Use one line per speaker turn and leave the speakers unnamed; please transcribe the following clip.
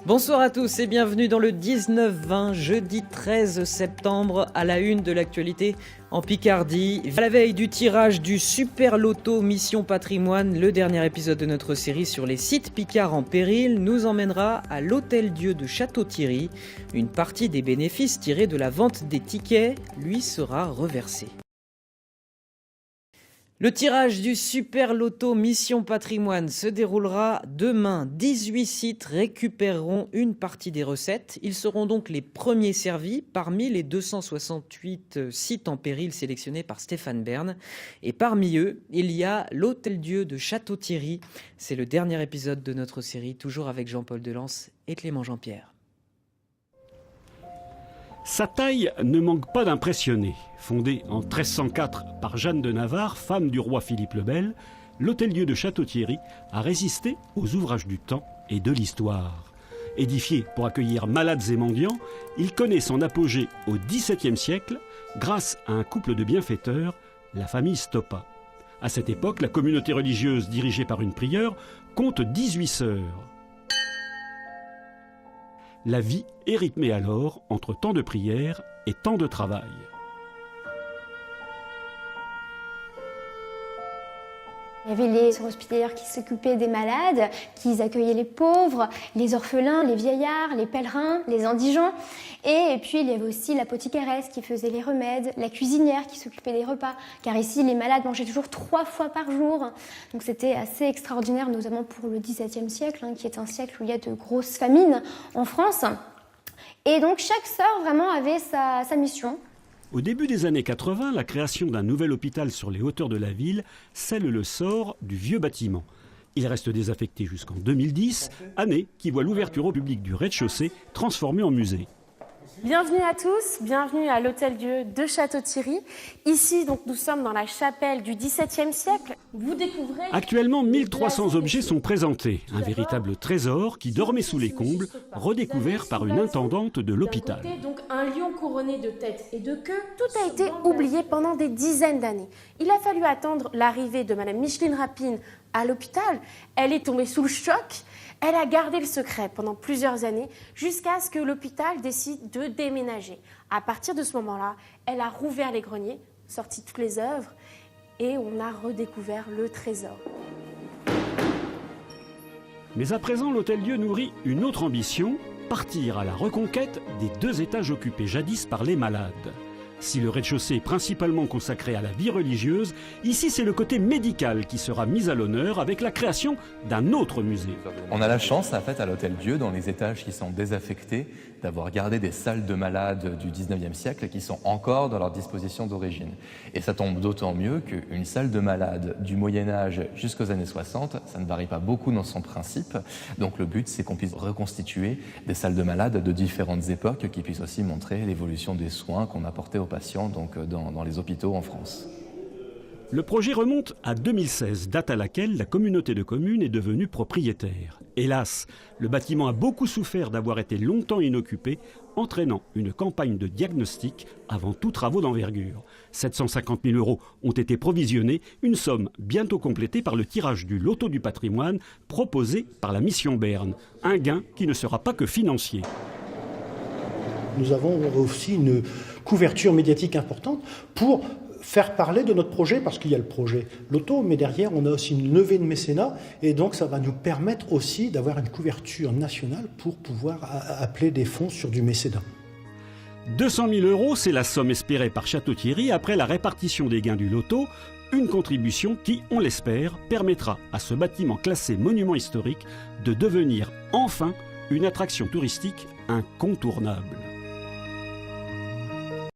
Bonsoir à tous et bienvenue dans le 19-20, jeudi 13 septembre, à la une de l'actualité en Picardie. À la veille du tirage du Super Loto Mission Patrimoine, le dernier épisode de notre série sur les sites picards en péril nous emmènera à l'Hôtel-Dieu de Château-Thierry. Une partie des bénéfices tirés de la vente des tickets lui sera reversée. Le tirage du Super Loto Mission Patrimoine se déroulera demain. 18 sites récupéreront une partie des recettes. Ils seront donc les premiers servis parmi les 268 sites en péril sélectionnés par Stéphane Bern. Et parmi eux, il y a l'Hôtel-Dieu de Château-Thierry. C'est le dernier épisode de notre série, toujours avec Jean-Paul Delance et Clément Jean-Pierre.
Sa taille ne manque pas d'impressionner. Fondé en 1304 par Jeanne de Navarre, femme du roi Philippe le Bel, l'Hôtel-Dieu de Château-Thierry a résisté aux ouvrages du temps et de l'histoire. Édifié pour accueillir malades et mendiants, il connaît son apogée au XVIIe siècle grâce à un couple de bienfaiteurs, la famille Stoppa. À cette époque, la communauté religieuse dirigée par une prieure compte 18 sœurs. La vie est rythmée alors entre temps de prière et temps de travail.
Il y avait les sœurs hospitalières qui s'occupaient des malades, qui accueillaient les pauvres, les orphelins, les vieillards, les pèlerins, les indigents. Et puis il y avait aussi l'apothicairesse qui faisait les remèdes, la cuisinière qui s'occupait des repas. Car ici, les malades mangeaient toujours 3 fois par jour. Donc c'était assez extraordinaire, notamment pour le XVIIe siècle, qui est un siècle où il y a de grosses famines en France. Et donc chaque sœur vraiment avait sa mission.
Au début des années 80, la création d'un nouvel hôpital sur les hauteurs de la ville scelle le sort du vieux bâtiment. Il reste désaffecté jusqu'en 2010, année qui voit l'ouverture au public du rez-de-chaussée transformé en musée.
Bienvenue à tous, bienvenue à l'Hôtel-Dieu de Château-Thierry. Ici, donc, nous sommes dans la chapelle du XVIIe siècle. Vous découvrez...
Actuellement, 1300 objets sont présentés. Un véritable trésor qui dormait sous les combles, redécouvert par une intendante de l'hôpital.
Donc un lion couronné de tête et de queue. Tout a été oublié pendant des dizaines d'années. Il a fallu attendre l'arrivée de Madame Micheline Rapine à l'hôpital. Elle est tombée sous le choc. Elle a gardé le secret pendant plusieurs années jusqu'à ce que l'hôpital décide de déménager. À partir de ce moment-là, elle a rouvert les greniers, sorti toutes les œuvres et on a redécouvert le trésor.
Mais à présent, l'Hôtel-Dieu nourrit une autre ambition, partir à la reconquête des 2 étages occupés jadis par les malades. Si le rez-de-chaussée est principalement consacré à la vie religieuse, ici c'est le côté médical qui sera mis à l'honneur avec la création d'un autre musée.
On a la chance, en fait, à l'Hôtel-Dieu, dans les étages qui sont désaffectés, d'avoir gardé des salles de malades du 19e siècle qui sont encore dans leur disposition d'origine. Et ça tombe d'autant mieux qu'une salle de malade du Moyen-Âge jusqu'aux années 60, ça ne varie pas beaucoup dans son principe. Donc le but, c'est qu'on puisse reconstituer des salles de malades de différentes époques qui puissent aussi montrer l'évolution des soins qu'on apportait aux patients donc, dans les hôpitaux en France.
Le projet remonte à 2016, date à laquelle la communauté de communes est devenue propriétaire. Hélas, le bâtiment a beaucoup souffert d'avoir été longtemps inoccupé, entraînant une campagne de diagnostic avant tout travaux d'envergure. 750 000 € ont été provisionnés, une somme bientôt complétée par le tirage du Loto du patrimoine proposé par la Mission Bern. Un gain qui ne sera pas que financier.
Nous avons aussi une couverture médiatique importante pour faire parler de notre projet, parce qu'il y a le projet Loto, mais derrière on a aussi une levée de mécénat, et donc ça va nous permettre aussi d'avoir une couverture nationale pour pouvoir appeler des fonds sur du mécénat.
200 000 €, c'est la somme espérée par Château-Thierry après la répartition des gains du Loto, une contribution qui, on l'espère, permettra à ce bâtiment classé monument historique de devenir enfin une attraction touristique incontournable.